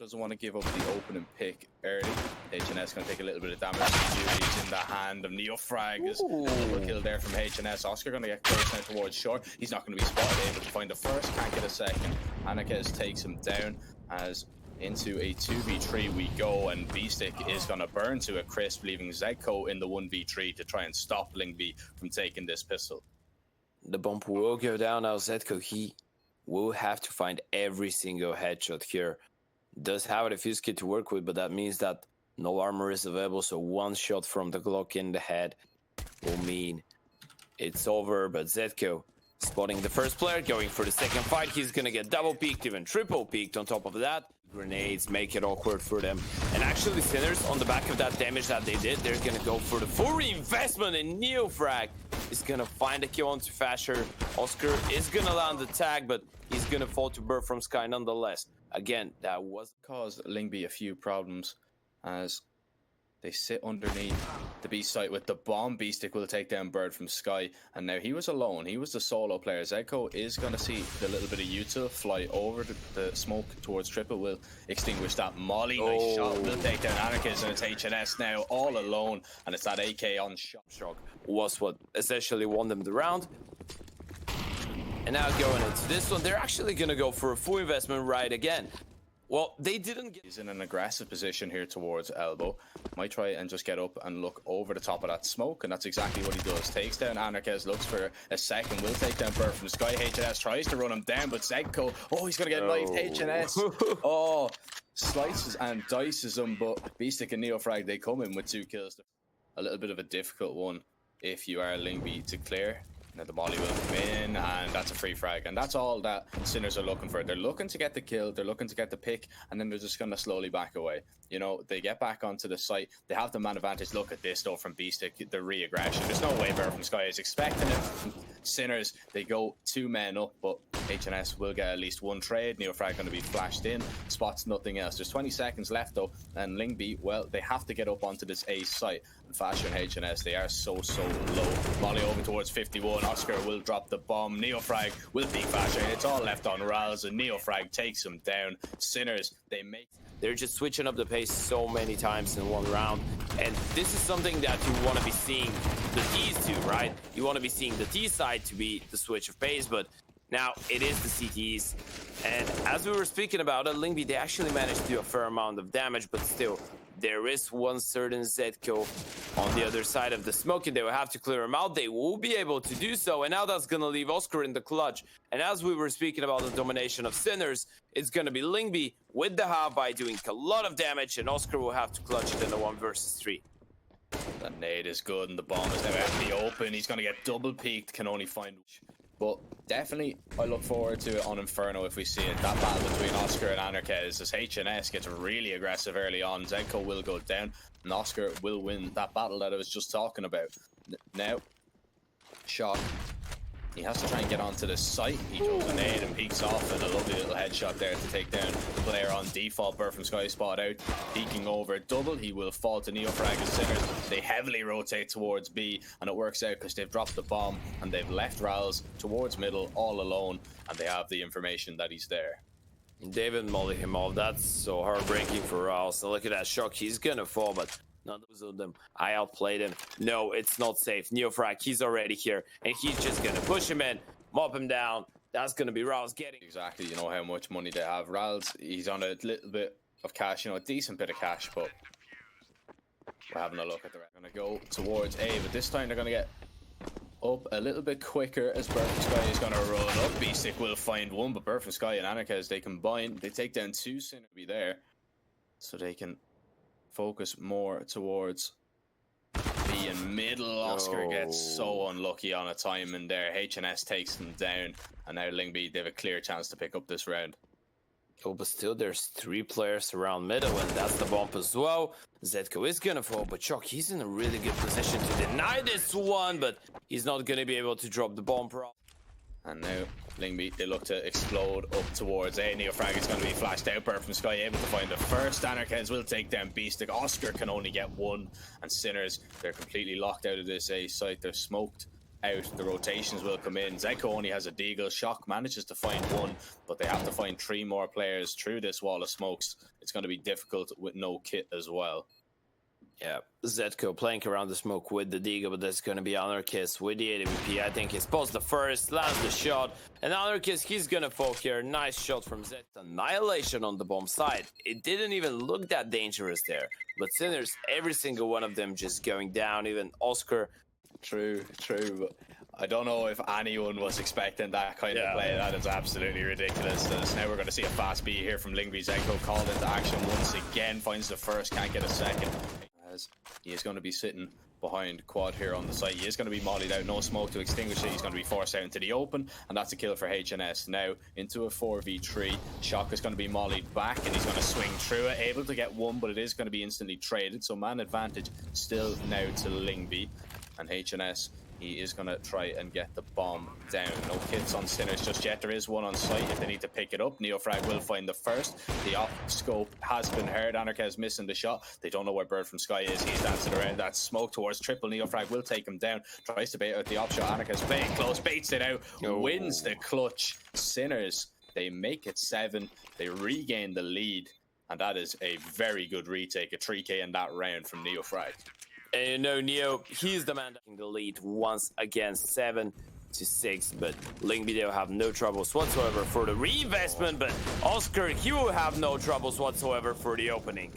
Doesn't want to give up the opening pick early. HNS going to take a little bit of damage. He's in the hand of NEOFRAG. Is a kill there from HNS. Oskar going to get close now towards short. He's not going to be spotted, able to find the first, can't get a second. Anarkez takes him down as into a 2v3 we go, and beastik is going to burn to a crisp, leaving ZEDKO in the 1v3 to try and stop Lyngby from taking this pistol. The bomb will go down now. ZEDKO, he will have to find every single headshot here. Does have a defuse kit to work with, but that means that no armor is available, so one shot from the Glock in the head will mean it's over. But ZEDKO spotting the first player, going for the second fight. He's gonna get double peeked, even triple peeked on top of that. Grenades make it awkward for them. And actually, Sinners, on the back of that damage that they did, they're gonna go for the full reinvestment, and NEOFRAG is gonna find a kill onto FASHR. Oskar is gonna land the tag, but he's gonna fall to birdfromsky nonetheless. Again, that was caused Lyngby a few problems as they sit underneath the B site with the bomb. beastik will take down birdfromsky, and now he was alone. He was the solo player. ZEDKO is going to see the little bit of util fly over the smoke towards triple. Will extinguish that molly. Nice shot. Will take down Anarkez, and it's HNS now all alone, and it's that AK on shot. Shock was what essentially won them the round. And now going into this one, they're actually going to go for a full investment right again. Well, they didn't get... He's in an aggressive position here towards elbow. Might try and just get up and look over the top of that smoke, and that's exactly what he does. Takes down Anarkez, looks for a second, will take down birdfromsky. HNS tries to run him down, but ZEDKO, he's going to get knifed. HNS, slices and dices him, but beastik and NEOFRAG, they come in with 2 kills. A little bit of a difficult one if you are Lyngby to clear. Now the molly will come in, and that's a free frag, and that's all that Sinners are looking for. They're looking to get the kill, they're looking to get the pick, and then they're just going to slowly back away. You know, they get back onto the site, they have the man advantage. Look at this though from beastik, the re-aggression. There's no way birdfromsky is expecting it. Sinners, they go 2 men up, but HNS will get at least 1 trade. NEOFRAG going to be flashed in, spots nothing else. There's 20 seconds left though, and Lyngby, well, they have to get up onto this A site. And FASHR and HNS, they are so low. Molly over towards 51. Oskar will drop the bomb. NEOFRAG will beat FASHR. It's all left on raalz, and NEOFRAG takes him down. Sinners, they're just switching up the pace so many times in one round, and this is something that you want to be seeing the T's to, right? You want to be seeing the T side to be the switch of pace, but now it is the CTs. And as we were speaking about it, Lyngby, they actually managed to do a fair amount of damage, but still, there is one certain ZEDKO on the other side of the smoke, and they will have to clear him out. They will be able to do so, and now that's going to leave Oskar in the clutch. And as we were speaking about the domination of Sinners, it's going to be Lyngby with the half by doing a lot of damage, and Oskar will have to clutch it in the 1 versus 3. That nade is good, and the bomb is now out in the open. He's going to get double peeked, can only find... But definitely, I look forward to it on Inferno if we see it. That battle between Oskar and Anarkez, as HNS gets really aggressive early on. ZEDKO will go down, and Oskar will win that battle that I was just talking about. Now, Shock. He has to try and get onto the site. He throws a nade and peeks off, and a lovely little headshot there to take down the player on default. birdfromsky spot out, peeking over double. He will fall to NEOFRAG and Sinners. They heavily rotate towards B, and it works out because they've dropped the bomb and they've left raalz towards middle all alone, and they have the information that he's there. David molly him off. That's so heartbreaking for raalz. So look at that Shock. He's gonna fall, but none of them. I outplayed him. No, it's not safe. NEOFRAG, he's already here, and he's just gonna push him in, mop him down. That's gonna be raalz getting exactly. You know how much money they have. raalz, he's on a little bit of cash, you know, a decent bit of cash, but we're having a look at the rest. Gonna go towards A, but this time they're gonna get up a little bit quicker as birdfromsky is gonna run up. beastik will find 1, but birdfromsky and Anarkez, they combine. They take down 2. Sinners to be there, so they can focus more towards B in middle. Oskar gets so unlucky on a timing there. HNS takes them down, and now Lyngby, they have a clear chance to pick up this round. Oh, but still there's 3 players around middle, and that's the bump as well. ZEDKO is gonna fall, but Shock, he's in a really good position to deny this one, but he's not gonna be able to drop the bomb. And now Lyngby, they look to explode up towards A. NEOFRAG is going to be flashed out. birdfromsky able to find the first. Anarkez will take down beastik. Oskar can only get 1. And Sinners, they're completely locked out of this A site. They're smoked. out, the rotations will come in. ZEDKO only has a deagle. Shock manages to find one, but they have to find 3 more players through this wall of smokes. It's going to be difficult with no kit as well. Yeah, ZEDKO playing around the smoke with the deagle, but that's going to be Anarchist with the AWP. I think he's post the first, lands the shot, and Anarchist, he's going to fall here. Nice shot from Zed. Annihilation on the bomb side. It didn't even look that dangerous there, but Sinners, every single one of them just going down, even Oskar. True, but I don't know if anyone was expecting that kind of play. That is absolutely ridiculous. So now we're going to see a fast B here from Lyngby. ZEDKO called into action once again, finds the first, can't get a second. As he is going to be sitting behind quad here on the site. He is going to be mollied out, no smoke to extinguish it. He's going to be forced out into the open, and that's a kill for HNS. Now into a 4v3. Shock is going to be mollied back, and he's going to swing through it, able to get one, but it is going to be instantly traded. So man advantage still now to Lyngby, and HNS, he is going to try and get the bomb down. No kits on Sinners just yet. There is one on site if they need to pick it up. NEOFRAG will find the first. The off scope has been heard. Anarchist missing the shot. They don't know where birdfromsky is. He's dancing around that smoke towards triple. NEOFRAG will take him down. Tries to bait out the off shot. Anarchist playing close, baits it out, wins the clutch. Sinners, they make it 7. They regain the lead, and that is a very good retake. A 3K in that round from NEOFRAG. And you know, Neo, he's the man taking the lead once again, 7-6. But Lyngby, they'll have no troubles whatsoever for the reinvestment. But Oskar, he will have no troubles whatsoever for the opening.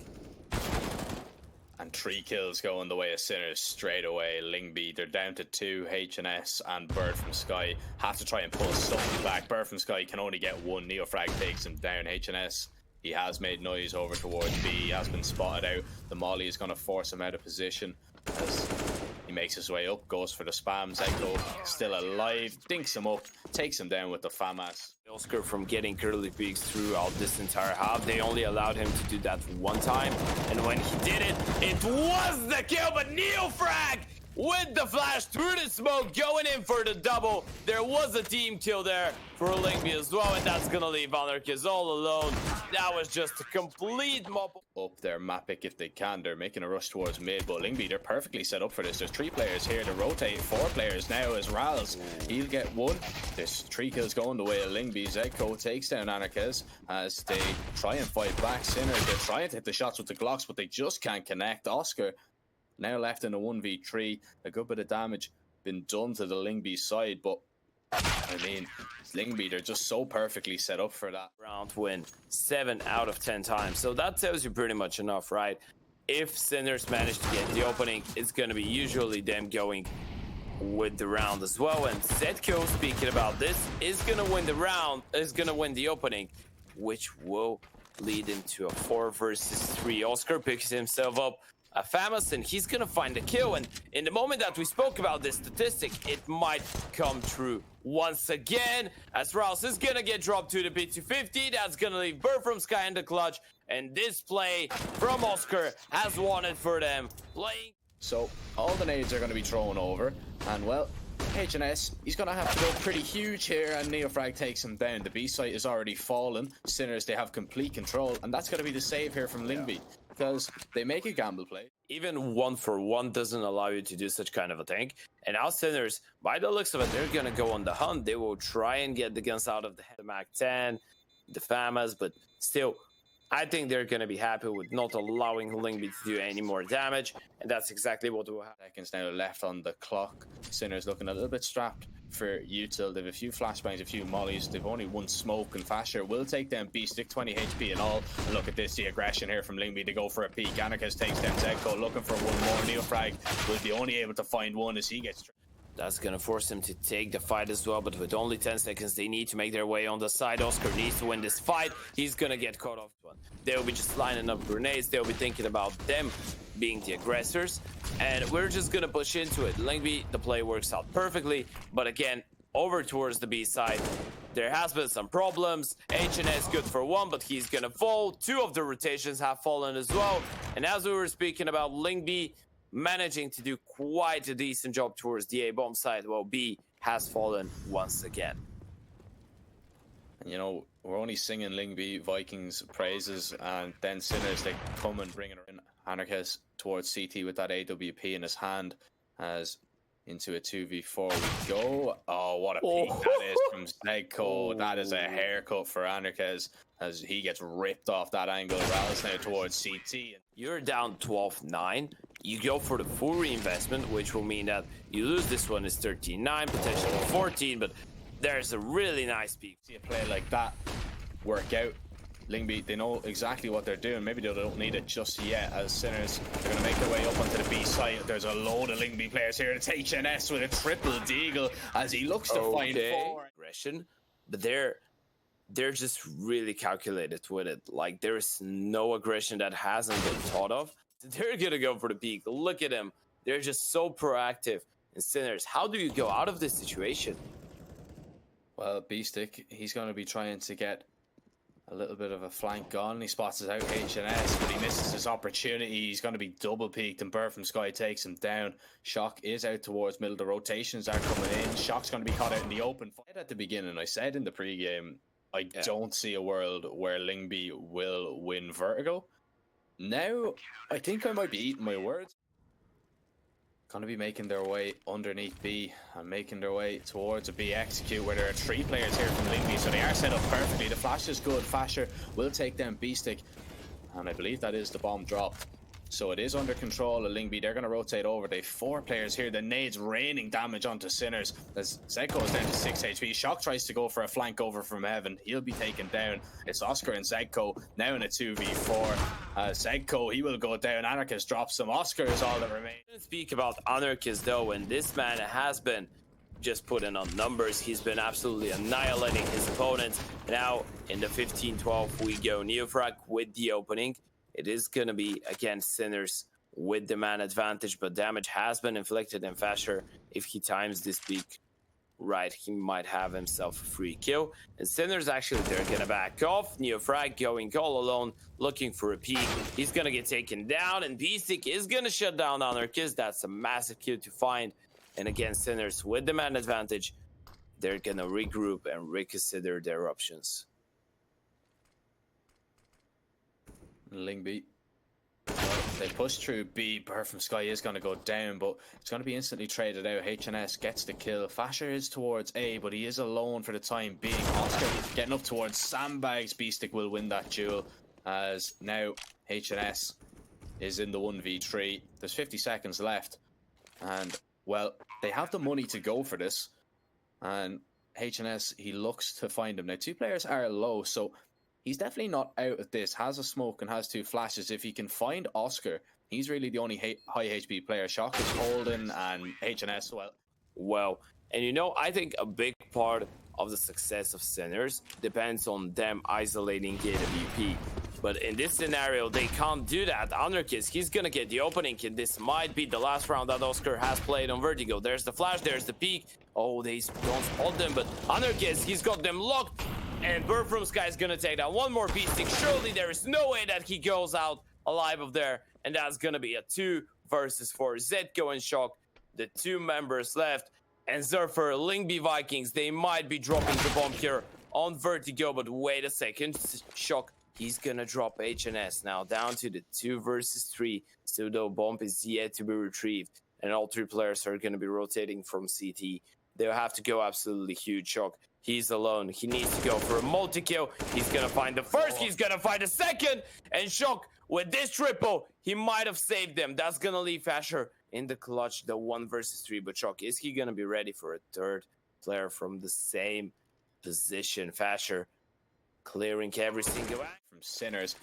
And 3 kills going the way of Sinners straight away. Lyngby, they're down to 2. HNS and birdfromsky have to try and pull something back. birdfromsky can only get 1. NEOFRAG takes him down. HNS, he has made noise over towards B. He has been spotted out. The molly is going to force him out of position as he makes his way up, goes for the spam. ZEDKO still alive, dinks him up, takes him down with the FAMAS. Oskar from getting curly peaks throughout this entire half. They only allowed him to do that one time. And when he did it, it was the kill, but NEOFRAG with the flash through the smoke, going in for the double. There was a team kill there for Lyngby as well, and that's gonna leave Anarchist all alone. That was just a complete mop. Up their map pick if they can. They're making a rush towards mid, but Lyngby, they're perfectly set up for this. There's 3 players here to rotate. 4 players now as raalz. He'll get 1. There's 3 kills going the way of Lyngby. ZEDKO takes down Anarchist as they try and fight back. Sinners, they're trying to hit the shots with the Glocks, but they just can't connect. Oskar now left in a 1v3. A good bit of damage been done to the Lyngby side, but I mean, Lyngby, they're just so perfectly set up for that. Round win 7 out of 10 times. So that tells you pretty much enough, right? If Sinners manage to get the opening, it's going to be usually them going with the round as well. And ZEDKO, speaking about this, is going to win the round, is going to win the opening, which will lead into a 4 versus 3. Oskar picks himself up a FAMAS, and he's gonna find the kill. And in the moment that we spoke about this statistic, it might come true once again, as raalz is gonna get dropped to the P250. That's gonna leave birdfromsky in the clutch, and this play from Oskar has won it for them. Playing. So all the nades are going to be thrown over, and well, HNS, he's going to have to go pretty huge here, and NEOFRAG takes him down. The B site is already fallen. Sinners, they have complete control, and that's going to be the save here from Lyngby, because they make a gamble play. Even 1-for-1 doesn't allow you to do such kind of a thing. And now Sinners, by the looks of it, they're going to go on the hunt. They will try and get the guns out of the Mac-10, the FAMAS, but still, I think they're going to be happy with not allowing Lyngby to do any more damage, and that's exactly what will happen. Seconds now left on the clock. Sinners looking a little bit strapped for util. They have a few flashbangs, a few mollies. They've only 1 smoke, and FASHR will take down beastik, 20 HP and all. And look at this, the aggression here from Lyngby to go for a peek. Anarchist takes down ZEDKO, looking for 1 more. NEOFRAG will be only able to find 1 as he gets... That's going to force him to take the fight as well, but with only 10 seconds, they need to make their way on the side. Oskar needs to win this fight. He's going to get caught off. They'll be just lining up grenades. They'll be thinking about them being the aggressors, and we're just going to push into it. Lyngby, the play works out perfectly, but again, over towards the B side, there has been some problems. HNS good for 1, but he's going to fall. 2 of the rotations have fallen as well, and as we were speaking about Lyngby managing to do quite a decent job towards the A bomb side, while B has fallen once again. And you know, we're only singing Lyngby Vikings praises, and then Sinners, they come and bring it in. Anarchist towards CT with that AWP in his hand, as Into a 2v4 we go. Oh, what a peek that is from ZEDKO. That is a haircut for Anarkez as he gets ripped off that angle. raalz now towards CT. You're down 12-9. You go for the full reinvestment, which will mean that you lose this one is 13-9, potentially 14, but there's a really nice peak. See a play like that work out. Lyngby, they know exactly what they're doing. Maybe they don't need it just yet as Sinners. They're going to make their way up onto the B side. There's a load of Lyngby players here. It's HNS with a triple deagle as he looks to find four. Aggression, but they're just really calculated with it. Like, there is no aggression that hasn't been thought of. They're going to go for the peak. Look at them. They're just so proactive. And Sinners, how do you go out of this situation? Well, beastik, he's going to be trying to get a little bit of a flank gone. He spots us out HNS, but he misses his opportunity. He's going to be double peaked and birdfromsky takes him down. Shock is out towards middle. The rotations are coming in. Shock's going to be caught out in the open. At the beginning, I said in the pregame, I don't see a world where Lyngby will win Vertigo. Now, I think I might be eating my words. Going to be making their way underneath B and making their way towards a B execute where there are 3 players here from Lyngby, so they are set up perfectly. The flash is good. FASHR will take down beastik, and I believe that is the bomb dropped. So it is under control of Lyngby. They're going to rotate over. They have 4 players here. The nades raining damage onto Sinners as ZEDKO is down to 6 HP. Shock tries to go for a flank over from heaven. He'll be taken down. It's Oskar and ZEDKO now in a 2v4. ZEDKO, he will go down. Anarkist drops him. Oskar is all that remains. Speak about Anarkist though, and this man has been just putting on numbers. He's been absolutely annihilating his opponents. Now in the 15-12 we go NEOFRAG with the opening. It is going to be against Sinners with the man advantage, but damage has been inflicted, and FASHR, if he times this peak right, he might have himself a free kill. And Sinners, actually, they're going to back off. NEOFRAG going all alone, looking for a peak. He's going to get taken down, and beastik is going to shut down Anarkist. That's a massive kill to find. And against Sinners with the man advantage, they're going to regroup and reconsider their options. Lyngby, they push through B. birdfromsky is going to go down, but it's going to be instantly traded out. HNS gets the kill. FASHR is towards A, but he is alone for the time being. Oskar getting up towards sandbags. beastik will win that duel as now HNS is in the 1v3. There's 50 seconds left, and well, they have the money to go for this, and HNS, he looks to find him. Now 2 players are low, so he's definitely not out of this. Has a smoke and has 2 flashes. If he can find Oskar, he's really the only high HP player. Shock is holding, and HNS, well, and you know, I think a big part of the success of Sinners depends on them isolating KWP. But in this scenario, they can't do that. Anarkist, he's gonna get the opening, and this might be the last round that Oskar has played on Vertigo. There's the flash, there's the peak. Oh, they don't spot them, but Anarkist, he's got them locked. And birdfromsky is gonna take down one more beastik. Surely there is no way that he goes out alive of there. And that's gonna be a 2 versus 4. ZEDKO and Shock, the 2 members left. And Zerfer, Lyngby Vikings, they might be dropping the bomb here on Vertigo. But wait a second, Shock, he's gonna drop HNS. Now down to the 2 versus 3. Pseudo bomb is yet to be retrieved. And all 3 players are gonna be rotating from CT. They'll have to go absolutely huge. Shock, he's alone. He needs to go for a multi-kill. He's going to find the first. He's going to find the second. And Shock, with this triple, he might have saved them. That's going to leave FASHR in the clutch, the 1 versus 3. But Shock, is he going to be ready for a 3rd player from the same position? FASHR clearing every single act from Sinners,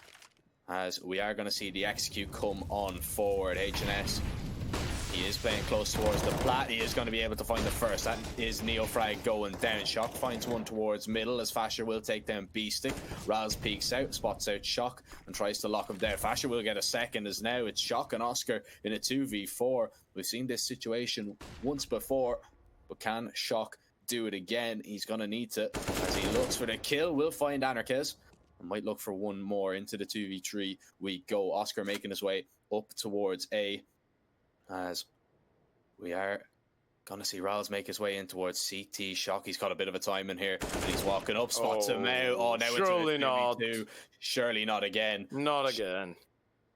as we are going to see the execute come on forward. HNS, he is playing close towards the plat. He is going to be able to find the first. That is NEOFRAG going down. Shock finds one towards middle as FASHR will take down beastik. raalz peeks out, spots out Shock and tries to lock him down. FASHR will get a second as now it's Shock and Oskar in a 2v4. We've seen this situation once before, but can Shock do it again? He's going to need to, as he looks for the kill. Will find Anarkez and might look for one more. Into the 2v3 we go. Oskar making his way up towards A, as we are gonna see raalz make his way in towards CT. Shock, he's got a bit of a time in here, and he's walking up, spots him out. Oh, now surely it's not. Surely not again. Not again.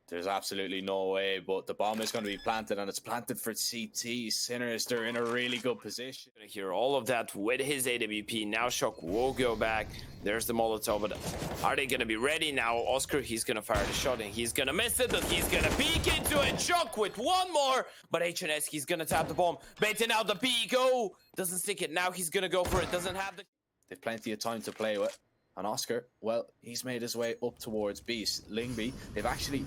There's absolutely no way, but the bomb is going to be planted, and it's planted for CT. Sinners, they're in a really good position. Gonna hear all of that with his AWP. Now Shock will go back. There's the Molotov, but are they gonna be ready now? Oskar, he's gonna fire the shot, and he's gonna miss it, but he's gonna peek into it. Shock with one more, but HNS, he's gonna tap the bomb, baiting out the peek. Oh, doesn't stick it. Now he's gonna go for it. Doesn't have the... They've plenty of time to play with. And Oskar, well, he's made his way up towards Beast. Lyngby, they've actually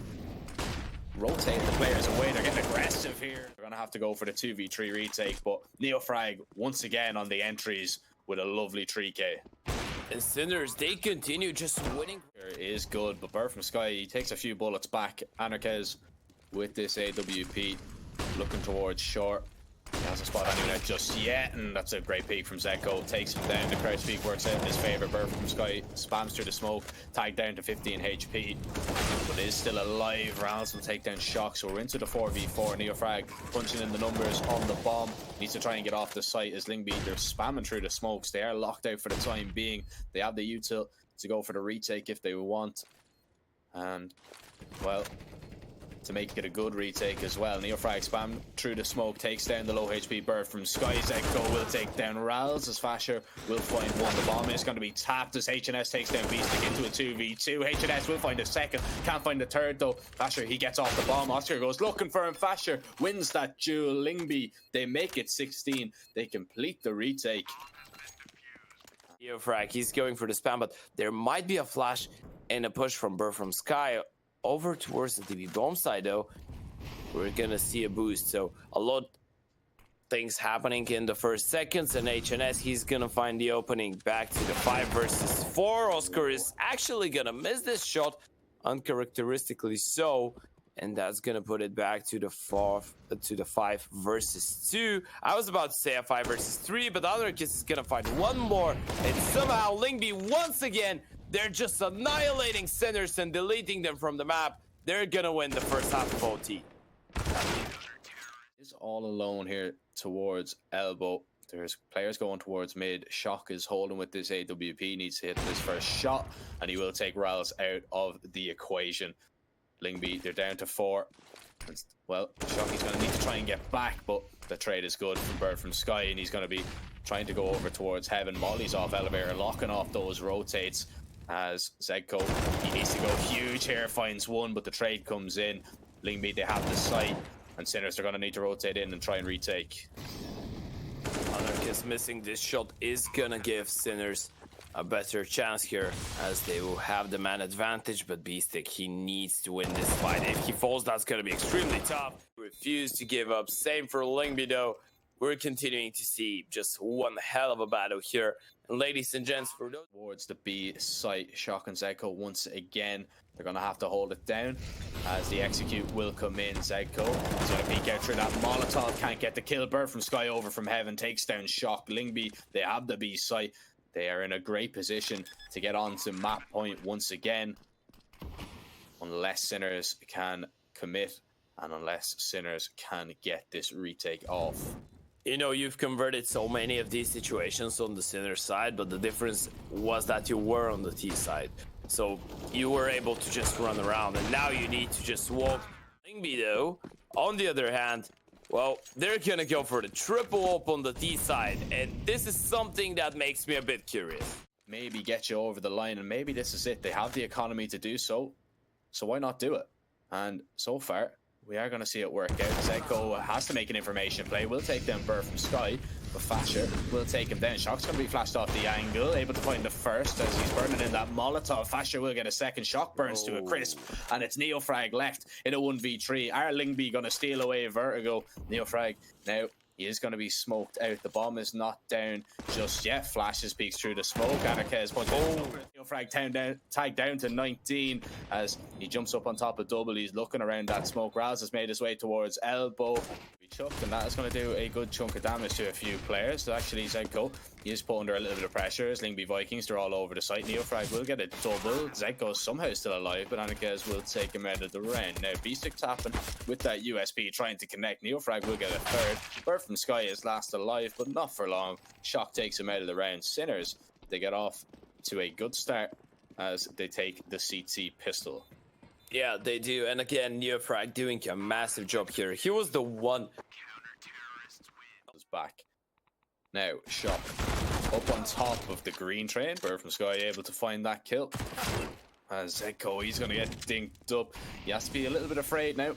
rotated the players away. They're getting aggressive here. They're going to have to go for the 2v3 retake, but NEOFRAG once again on the entries with a lovely 3k. And Sinners, they continue just winning. It is good, but birdfromsky, he takes a few bullets back. Anarchez with this AWP, looking towards short. He hasn't spotted anyone out just yet, and that's a great peek from ZEDKO. Takes him down. The crouch peek works out in his favor. birdfromsky spams through the smoke, tagged down to 15 HP, but is still alive. raalz will take down Shock, so we're into the 4v4. NEOFRAG punching in the numbers on the bomb. Needs to try and get off the site as Lyngby, they're spamming through the smokes. They are locked out for the time being. They have the util to go for the retake if they want, and well, to make it a good retake as well. NEOFRAG spam through the smoke, takes down the low HP birdfromsky. ZEDKO will take down raalz as FASHR will find one. The bomb is going to be tapped as HNS takes down beastik into a 2v2. HNS will find a second, can't find the third though. FASHR, he gets off the bomb. Oskar goes looking for him. FASHR wins that duel. Lyngby, they make it 16. They complete the retake. NEOFRAG, he's going for the spam, but there might be a flash and a push from birdfromsky over towards the DB bomb side though. We're gonna see a boost, so a lot of things happening in the first seconds, and HNS, he's gonna find the opening back to the 5 versus 4. Oskar is actually gonna miss this shot, uncharacteristically so, and that's gonna put it back to the 5 versus 2. I was about to say a 5 versus 3, but the other kiss is gonna find one more, and somehow Lyngby once again, they're just annihilating Sinners and deleting them from the map. They're gonna win the first half of OT. Is all alone here towards elbow. There's players going towards mid. Shock is holding with this AWP, needs to hit this first shot, and he will take raalz out of the equation. Lyngby, they're down to 4. Well, Shock, he's going to need to try and get back, but the trade is good from birdfromsky, and he's going to be trying to go over towards heaven. Molly's off elevator, locking off those rotates as ZEDKO, he needs to go huge here, finds one, but the trade comes in. Lyngby, they have the site, and Sinners are going to need to rotate in and try and retake. Anarchist missing this shot is going to give Sinners a better chance here, as they will have the man advantage, but beastik, he needs to win this fight. If he falls, that's going to be extremely tough. Refuse to give up. Same for Lyngby though. We're continuing to see just one hell of a battle here. And ladies and gents, for those towards the B site, Shock and ZEDKO once again, they're going to have to hold it down as the execute will come in. ZEDKO is going to peek out through that Molotov, can't get the kill. birdfromsky over from heaven takes down Shock. Lyngby, they have the B site. They are in a great position to get onto map point once again, unless Sinners can commit and unless Sinners can get this retake off. You know, you've converted so many of these situations on the Sinner side, but the difference was that you were on the T side. So you were able to just run around, and now you need to just walk. Lyngby though, on the other hand, well, they're gonna go for the triple up on the T side, and this is something that makes me a bit curious. Maybe get you over the line, and maybe this is it. They have the economy to do so, so why not do it? And so far, we are going to see it work out. ZEDKO has to make an information play. We'll take down birdfromsky, but FASHR will take him down. Shock's going to be flashed off the angle, able to find the first as he's burning in that Molotov. FASHR will get a second. Shock burns to a crisp, and it's NEOFRAG left in a 1v3. Are Lyngby going to steal away Vertigo? NEOFRAG now, he is going to be smoked out. The bomb is not down just yet. Flashes peeks through the smoke. Anarchez punches. NEOFRAG tagged down to 19 as he jumps up on top of double. He's looking around that smoke. raalz has made his way towards elbow. He chucked, and that is going to do a good chunk of damage to a few players. So actually, ZEDKO, he is put under a little bit of pressure as Lyngby Vikings, they're all over the site. NEOFRAG will get a double. ZEDKO somehow still alive, but Anarchez will take him out of the round. Now, beastik tapping with that USP, trying to connect. NEOFRAG will get a third. birdfromsky is last alive, but not for long. Shock takes him out of the round. Sinners, they get off to a good start as they take the CT pistol. Yeah, they do. And again, NEOFRAG doing a massive job here. He was the one. Back. Now, Shock up on top of the green train. birdfromsky able to find that kill. As ZEDKO, he's going to get dinked up. He has to be a little bit afraid now,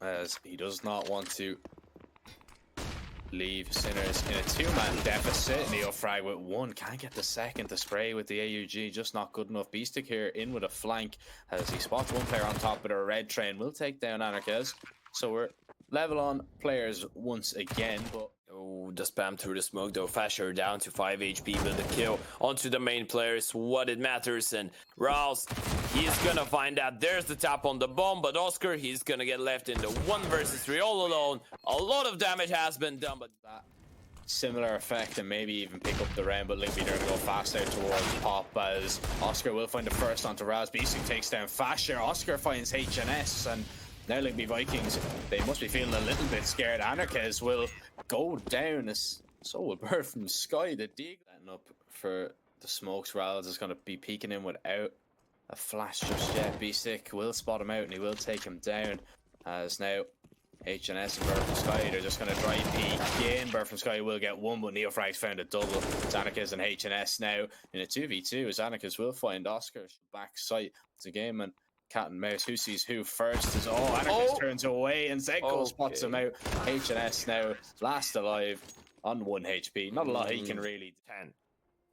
as he does not want to leave Sinners in a two-man deficit. NEOFRAG with one, can't get the second to spray with the AUG, just not good enough. beastik here in with a flank as he spots one player on top of the red train. Will take down Anarchez. So we're level on players once again, but oh, the spam through the smoke though. FASHR down to 5 HP, but the kill onto the main players, what it matters. And raalz, he's gonna find out there's the tap on the bomb, but Oskar, he's gonna get left in the 1 versus 3 all alone. A lot of damage has been done, but that similar effect and maybe even pick up the round. But Lyngby, they're gonna go fast out towards pop as Oskar will find the first onto raalz. beastik takes down FASHR. Oskar finds HNS, and now Lyngby Vikings, they must be feeling a little bit scared. Anarchez will go down, as so will birdfromsky. The deagle setting up for the smokes. raalz is going to be peeking in without a flash just yet. beastik will spot him out and he will take him down, as now HNS and birdfromsky, they're just going to try peek in. birdfromsky will get one, but NEOFRAG's found a double. It's Anarchez and HNS now in a 2v2, as Anarchez will find Oskar back sight. It's a game and cat and mouse, who sees who first. Is Anarchez turns away and ZEDKO spots him out. HNS now last alive on 1 HP. Not a lot he can really do.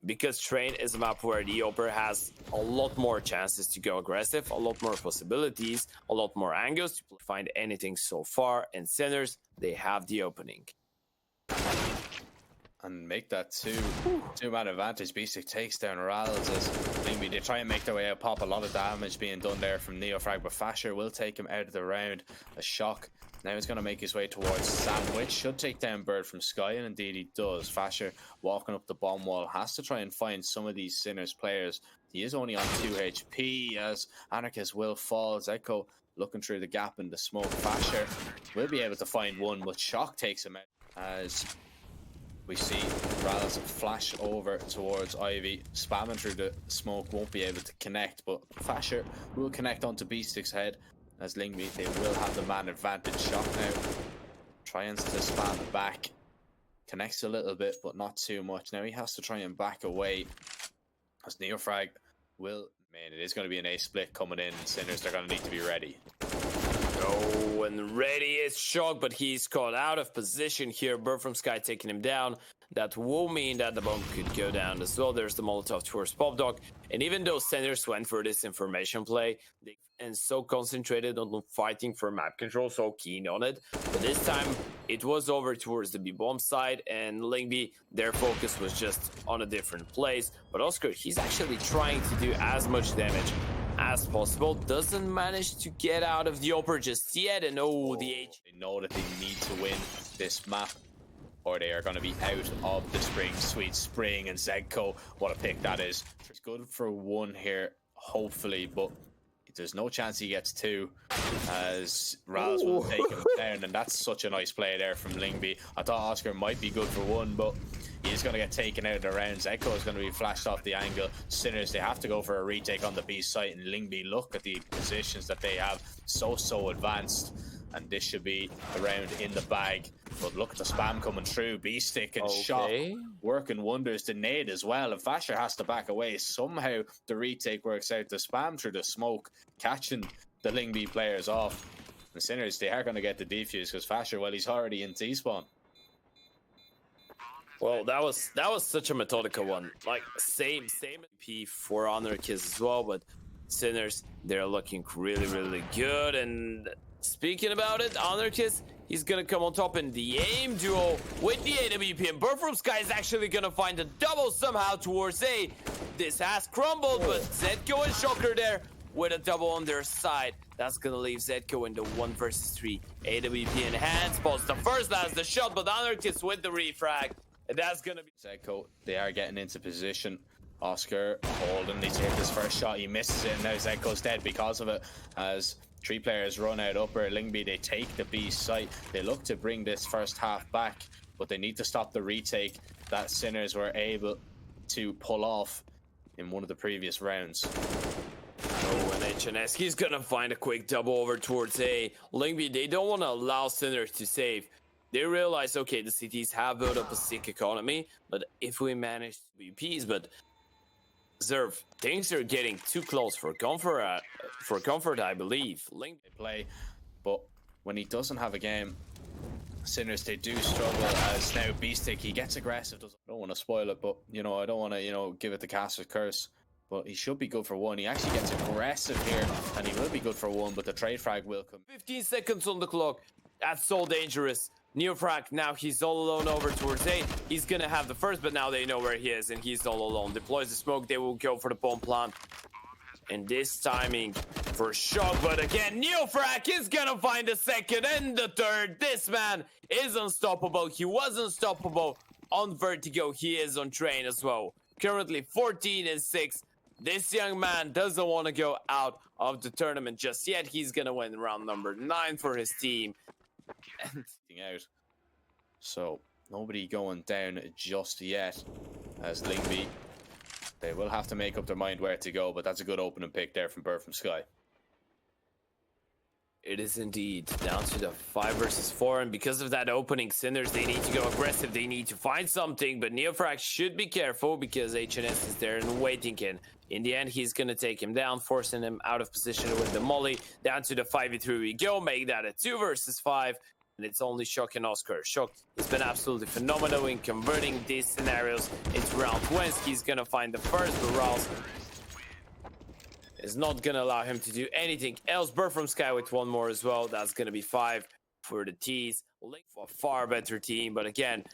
Because train is a map where the Oper has a lot more chances to go aggressive, a lot more possibilities, a lot more angles to find anything so far, and Sinners, they have the opening. And make that two-man advantage. beastik takes down raalz as Lyngby, they try and make their way out pop. A lot of damage being done there from NEOFRAG, but FASHR will take him out of the round. A shock. Now he's going to make his way towards Sandwich. Should take down birdfromsky, and indeed he does. FASHR walking up the bomb wall. Has to try and find some of these Sinners players. He is only on 2 HP as Anarchez will fall. ZEDKO looking through the gap in the smoke. FASHR will be able to find one, but Shock takes him out as we see raalz flash over towards Ivy, spamming through the smoke, won't be able to connect, but FASHR will connect onto beastik's head as Lyngby, they will have the man advantage. Shock now trying to spam back, connects a little bit but not too much. Now he has to try and back away as NEOFRAG will, man, it is going to be an A split coming in. Sinners, they're going to need to be ready. Oh, and ready is Shock, but he's caught out of position here. birdfromsky taking him down. That will mean that the bomb could go down as well. There's the Molotov towards PopDog. And even though Sinners went for this information play, and so concentrated on fighting for map control, so keen on it, but this time it was over towards the B-bomb side, and Lyngby, their focus was just on a different place. But Oskar, he's actually trying to do as much damage as possible, doesn't manage to get out of the Oper just yet, and they know that they need to win this map or they are going to be out of the spring. Sweet spring, and ZEDKO, what a pick that is. It's good for 1 here, hopefully, but there's no chance he gets 2 as raalz will take him down, and that's such a nice play there from Lyngby. I thought Oskar might be good for 1, but he's going to get taken out of the round. ZEDKO is going to be flashed off the angle. Sinners, they have to go for a retake on the B site, and Lyngby, look at the positions that they have, so advanced, and this should be the round in the bag. But look at the spam coming through. beastik and Shock working wonders. The nade as well, and FASHR has to back away. Somehow the retake works out. The spam through the smoke, catching the Lyngby players off. The Sinners, they are going to get the defuse because FASHR, well, he's already in T-spawn. Well, that was such a methodical one. Like same P for Anarchez as well, but Sinners, they're looking really good. And speaking about it, Anarchez, he's gonna come on top in the aim duo with the AWP, and birdfromsky is actually gonna find a double somehow towards A. This has crumbled, but ZEDKO and Shocker there with a double on their side. That's gonna leave ZEDKO in the 1 versus 3. AWP in hand, spots the first, that's the shot, but Anarchez with the refrag. And that's gonna be ZEDKO, they are getting into position. Oskar holding, needs to hit this first shot, he misses it, and now ZEDKO's dead because of it. As 3 players run out upper, Lyngby, they take the B site. They look to bring this first half back, but they need to stop the retake that Sinners were able to pull off in one of the previous rounds. Oh, and HNS. He's gonna find a quick double over towards A. Lyngby, they don't want to allow Sinners to save. They realize, okay, the CTs have built up a sick economy, but if we manage to be peace, but Zerv, things are getting too close for comfort, I believe. They play, but when he doesn't have a game, Sinners, they do struggle. As now beastik, he gets aggressive. I don't want to spoil it, but you know, I don't want to, you know, give it the caster's curse. But he should be good for one. He actually gets aggressive here, and he will be good for one, but the trade frag will come. 15 seconds on the clock. That's so dangerous. NEOFRAG, now he's all alone over towards A. He's gonna have the first, but now they know where he is, and he's all alone. Deploys the smoke, they will go for the bomb plant. And this timing for Shock, but again, NEOFRAG is gonna find the second and the third. This man is unstoppable. He was unstoppable on Vertigo. He is on train as well. Currently 14 and 6. This young man doesn't want to go out of the tournament just yet. He's gonna win round number 9 for his team. Out. So nobody going down just yet. As Lyngby, they will have to make up their mind where to go, but that's a good opening pick there from birdfromsky. It is indeed down to the 5 versus 4, and because of that opening, Sinners, they need to go aggressive. They need to find something, but NEOFRAG should be careful because HNS is there and waiting in the end. He's gonna take him down, forcing him out of position with the molly. Down to the 5v3 we go, make that a 2 versus 5, and it's only Shock and Oskar. Shock has been absolutely phenomenal in converting these scenarios into round wins. He's gonna find the first, but raalz is not gonna allow him to do anything else. birdfromsky with one more as well. That's gonna be 5 for the T's. For a far better team, but again,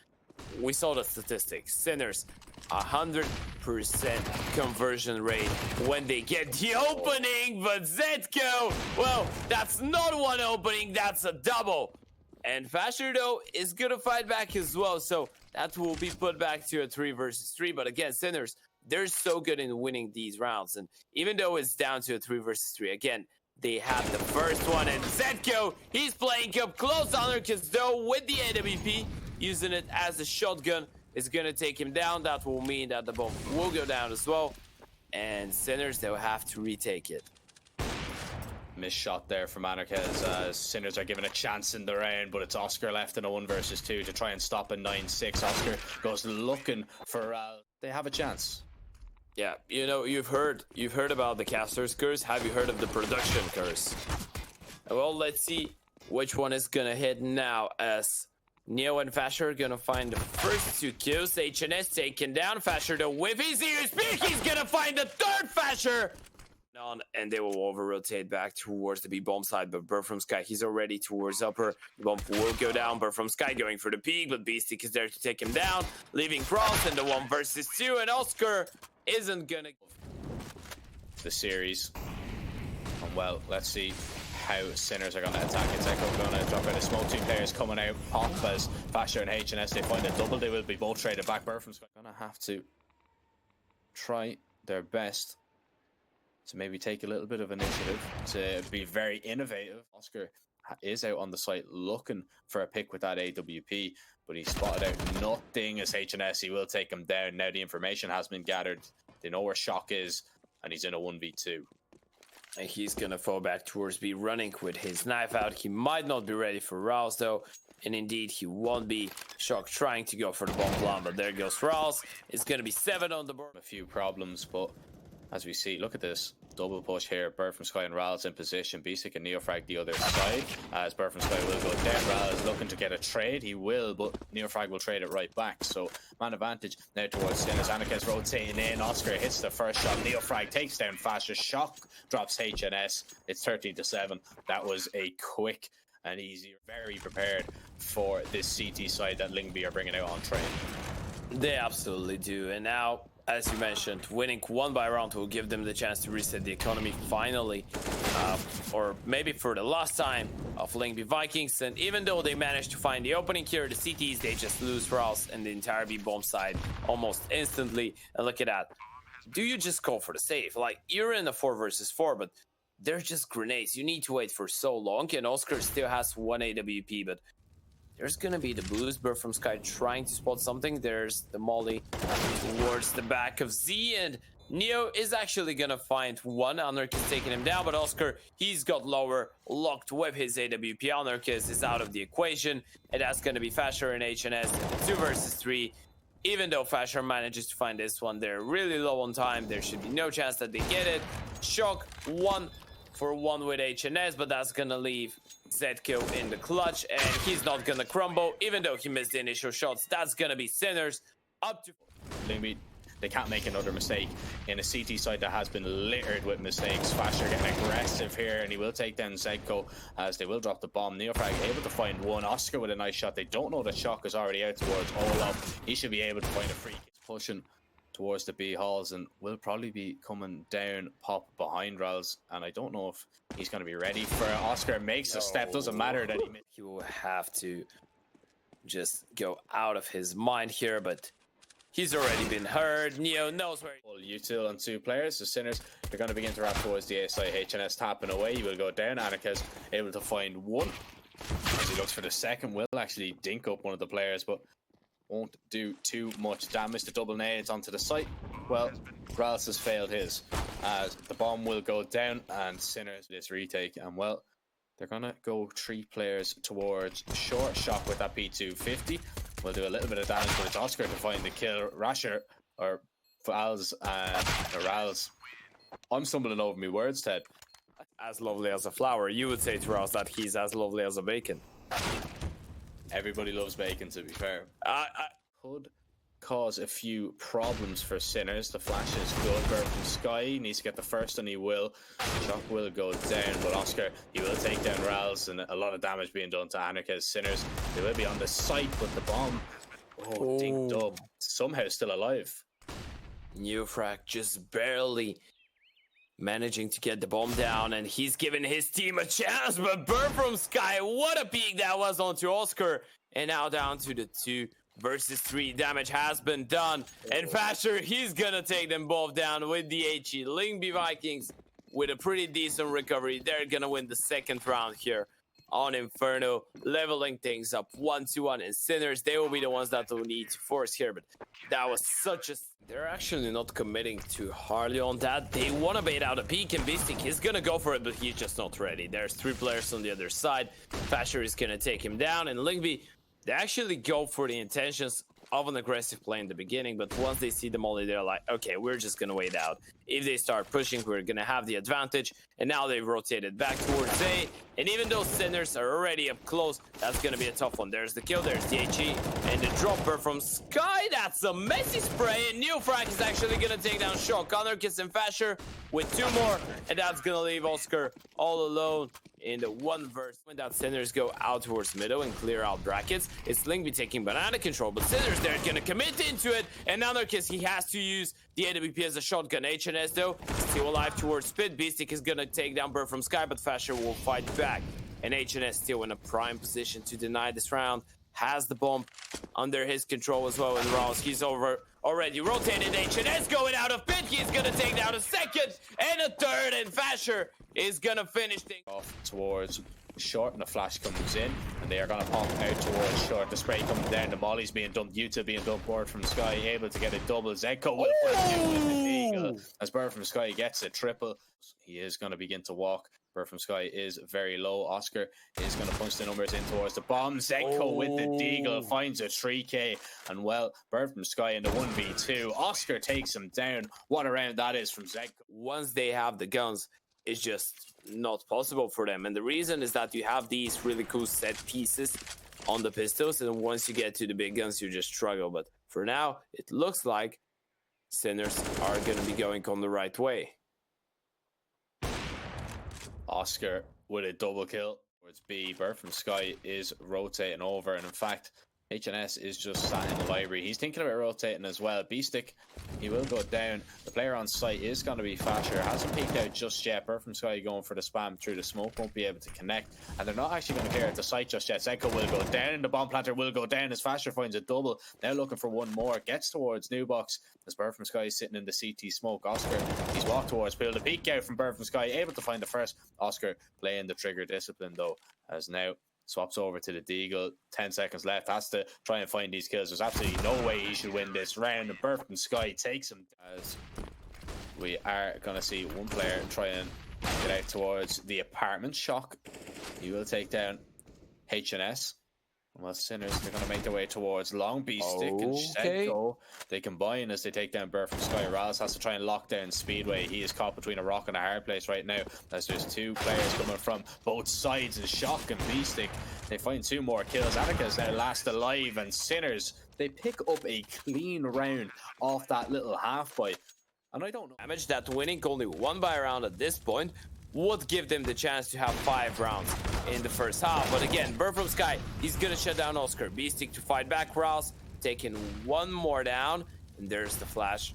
we saw the statistics. Sinners, 100% conversion rate when they get the opening, but ZEDKO, well, that's not one opening, that's a double. And FASHR, though, is gonna fight back as well, so that will be put back to a 3 versus 3. But again, Sinners, they're so good in winning these rounds, and even though it's down to a 3 versus 3, again, they have the first one, and ZEDKO, he's playing up close on her, because though with the AWP, using it as a shotgun, is gonna take him down. That will mean that the bomb will go down as well, and Sinners, they'll have to retake it. Missed shot there from Anarchez as Sinners are given a chance in the round, but it's Oskar left in a 1 versus 2 to try and stop a 9-6. Oskar goes looking for raalz. They have a chance. Yeah, you know, you've heard about the caster's curse. Have you heard of the production curse? Well, let's see which one is gonna hit now, as Neo and FASHR are gonna find the first 2 kills. HNS taken down. FASHR, though, with his ears speak, he's gonna find the third FASHR. And they will over-rotate back towards the B-bomb side, but birdfromsky, he's already towards upper. The bomb will go down. birdfromsky going for the peak, but beastik is there to take him down, leaving raalz in the 1 versus 2, and Oskar isn't gonna... The series. And well, let's see how Sinners are going to attack it. ZEDKO going to drop out a smoke. 2 players coming out. Pop as FASHR and HNS, they find a double. They will be both traded back. birdfromsky going to have to try their best to maybe take a little bit of initiative, to be very innovative. Oskar is out on the site looking for a pick with that AWP, but he spotted out nothing as HNS. He will take him down. Now the information has been gathered. They know where Shock is, and he's in a 1v2. And he's gonna fall back towards B, running with his knife out. He might not be ready for raalz, though, and indeed he won't be. Shock trying to go for the bomb plan, but there goes raalz. It's gonna be 7 on the board. A few problems, but as we see, look at this double push here. birdfromsky and raalz in position. beastik and NEOFRAG the other side. As birdfromsky will go down. raalz looking to get a trade. He will, but NEOFRAG will trade it right back. So man advantage now towards Sinners. Anarchez rotating in. Oskar hits the first shot. NEOFRAG takes down FASHR. Shock drops HNS. It's 13-7. That was a quick and easy. Very prepared for this CT side that Lyngby are bringing out on train. They absolutely do. And now, as you mentioned, winning 1 by round will give them the chance to reset the economy finally, or maybe for the last time of Lyngby Vikings. And even though they managed to find the opening here, the CTs, they just lose raalz and the entire B-bomb side almost instantly. And look at that. Do you just go for the save? Like, you're in a 4 versus 4, but they're just grenades. You need to wait for so long, and Oskar still has 1 AWP, but there's gonna be the boost. birdfromsky trying to spot something. There's the molly towards the back of Z, and Neo is actually gonna find one. Anarchist taking him down, but Oskar, he's got lower, locked with his AWP. Anarchist is out of the equation, and that's gonna be FASHR and HNS 2 versus 3. Even though FASHR manages to find this one, they're really low on time. There should be no chance that they get it. Shock 1-for-1 with HNS, but that's gonna leave ZEDKO in the clutch, and he's not gonna crumble. Even though he missed the initial shots, that's gonna be Sinners up to Lyngby, they can't make another mistake in a CT side that has been littered with mistakes. FASHR getting aggressive here, and he will take down ZEDKO as they will drop the bomb. NEOFRAG able to find one. Oskar with a nice shot. They don't know that Shock is already out towards Olaf. He should be able to find a free. Pushing towards the B halls and will probably be coming down pop behind raalz, and I don't know if he's going to be ready for it. Oskar makes a step. Doesn't matter that he will have to just go out of his mind here, but he's already been heard. Neo knows where util on 2 players. The Sinners, they're going to begin to wrap towards the ASI. HNS tapping away. He will go down. Anarchist able to find one as he looks for the second. Will actually dink up one of the players, but won't do too much damage. The double nades onto the site. Well, raalz has failed his as the bomb will go down, and Sinners this retake, and well, they're gonna go 3 players towards short. Shock with that P250 will do a little bit of damage, but it's Oskar to find the kill. Rasher or raalz and raalz. I'm stumbling over my words, Ted. As lovely as a flower. You would say to raalz that he's as lovely as a bacon. Everybody loves bacon, to be fair. Could cause a few problems for Sinners. The flash is good. birdfromsky needs to get the first, and he will. Shock will go down, but Oskar, he will take down raalz, and a lot of damage being done to Anarchist. Sinners, they will be on the site, but the bomb, dinked up. Somehow still alive. NEOFRAG just barely managing to get the bomb down, and he's giving his team a chance, but birdfromsky, what a peek that was onto Oskar, and now down to the 2 versus 3. Damage has been done, and FASHR, he's gonna take them both down with the HE. Lyngby Vikings with a pretty decent recovery. They're gonna win the second round here on Inferno, leveling things up 1-1, and Sinners, they will be the ones that will need to force here, but that was such a... They're actually not committing too hardly on that. They want to bait out a peek, and biastik is gonna go for it, but he's just not ready. There's 3 players on the other side. FASHR is gonna take him down, and Lyngby, they actually go for the intentions of an aggressive play in the beginning, but once they see the molly, they're like, okay, we're just gonna wait out. If they start pushing, we're gonna have the advantage, and now they've rotated back towards A, and even though Sinners are already up close, that's gonna be a tough one. There's the kill, there's the HE, and the dropper from Sky. That's a messy spray, and NEOFRAG is actually gonna take down Shock, Anarchist, and FASHR with 2 more, and that's gonna leave Oskar all alone in the 1 verse. When that Sinners go out towards middle and clear out brackets, it's Lyngby taking banana control, but Sinners, they're gonna commit into it, and Anarchist, he has to use the AWP as a shotgun. HNS though, still alive towards Spit. biastik is gonna take down birdfromsky, but FASHR will fight back, and HNS still in a prime position to deny this round. Has the bomb under his control as well, and raalz, he's already rotated. HNS going out of pit. He's gonna take down a second and a third, and FASHR is gonna finish things off towards short, and the flash comes in, and they are gonna pump out towards short. The spray coming down, the molly's being dumped, util being dumped. birdfromsky able to get a double. ZEDKO will with the deagle as birdfromsky gets a triple. He is gonna begin to walk. birdfromsky is very low. Oskar is going to punch the numbers in towards the bomb. ZEDKO with the deagle finds a 3k, and well, birdfromsky in the 1v2. Oskar takes him down. What a round that is from ZEDKO. Once they have the guns, it's just not possible for them, and the reason is that you have these really cool set pieces on the pistols, and once you get to the big guns, you just struggle. But for now, it looks like Sinners are going to be going on the right way. Oskar with a double kill towards B. birdfromsky is rotating over, and in fact, HNS is just sat in the library. He's thinking about rotating as well. biastik, he will go down. The player on site is going to be FASHR. Hasn't peeked out just yet. birdfromsky going for the spam through the smoke. Won't be able to connect. And they're not actually going to clear out the site just yet. ZEDKO will go down. The bomb planter will go down as FASHR finds a double. Now looking for one more. Gets towards new box as birdfromsky is sitting in the CT smoke. Oskar, he's walked towards Bill. The peek out from birdfromsky, able to find the first. Oskar playing the trigger discipline though, as now swaps over to the deagle. 10 seconds left. Has to try and find these kills. There's absolutely no way he should win this round. And birdfromsky takes him as we are going to see one player try and get out towards the apartment. Shock, he will take down HNS. Well, Sinners, they're going to make their way towards long beastik and ZEDKO. They combine as they take down birdfromsky. raalz has to try and lock down Speedway. He is caught between a rock and a hard place right now, as there's two players coming from both sides. And Shock and beastik, they find two more kills. Annika is now last alive, and Sinners, they pick up a clean round off that little half bite. And I don't know. Damage that winning only one by round at this point would give them the chance to have 5 rounds in the first half. But again, birdfromsky, he's gonna shut down Oskar. beastik to fight back. raalz taking one more down, and there's the flash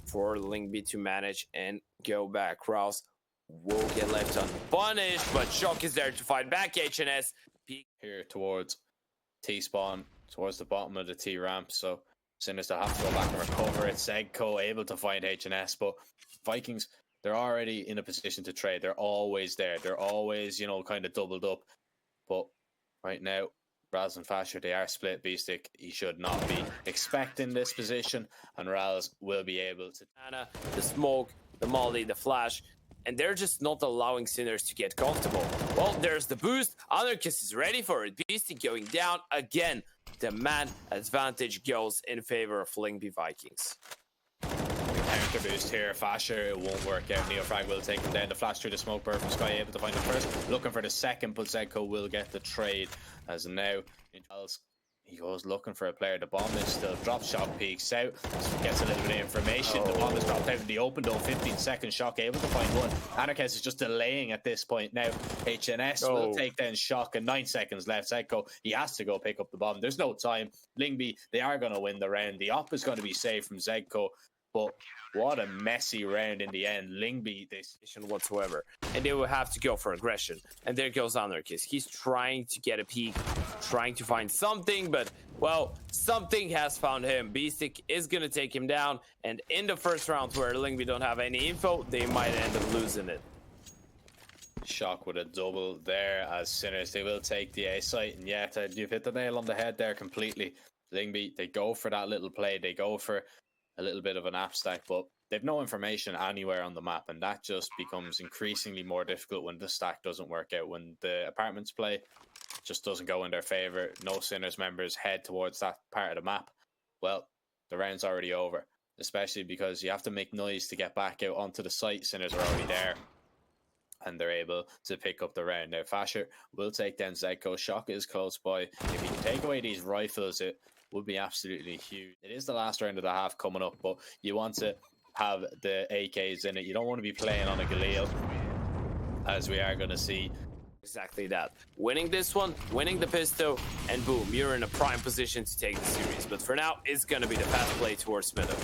for Lyngby to manage and go back. raalz will get left unpunished, but Shock is there to fight back. HNS here towards T-spawn, towards the bottom of the T ramp, so Sinners will have to go back and recover it. ZEDKO able to find HNS, but Vikings, they're already in a position to trade. They're always there. They're always, you know, kind of doubled up. But right now, raalz and FASHR, they are split. beastik, he should not be expecting this position, and raalz will be able to. The smoke, the molly, the flash, and they're just not allowing Sinners to get comfortable. Well, there's the boost. Anarchist is ready for it. beastik going down again. The man advantage goes in favor of Lyngby Vikings. Counter boost here. FASHR, it won't work out. NEOFRAG will take him down. The flash through the smoke. birdfromsky able to find the first. Looking for the second, but ZEDKO will get the trade. As now, he goes looking for a player. The bomb is still dropped. Shock peeks out. Gets a little bit of information. The bomb is dropped out in the open though. 15 seconds. Shock able to find one. Anarchist is just delaying at this point now. HNS will take down Shock, and 9 seconds left. ZEDKO, he has to go pick up the bomb. There's no time. Lyngby, they are going to win the round. The op is going to be saved from ZEDKO, but what a messy round in the end. Lyngby, this whatsoever, and they will have to go for aggression. And there goes Anarchist. He's trying to get a peek, trying to find something, but well, something has found him. beastik is gonna take him down, and in the first round where Lyngby don't have any info, they might end up losing it. Shock with a double there as Sinners, they will take the A site, and yeah, you've hit the nail on the head there completely. Lyngby, they go for that little play, they go for a little bit of an app stack, but they've no information anywhere on the map, and that just becomes increasingly more difficult when the stack doesn't work out. When the apartments play just doesn't go in their favor, no Sinners members head towards that part of the map, well, the round's already over, especially because you have to make noise to get back out onto the site. Sinners are already there, and they're able to pick up the round. Now, FASHR will take down ZEDKO. Shock is close by. If he can take away these rifles, it would be absolutely huge. It is the last round of the half coming up, but you want to have the AKs in it. You don't want to be playing on a Galil, as we are going to see. Exactly that. Winning this one, winning the pistol, and boom, you're in a prime position to take the series. But for now, it's going to be the fast play towards middle.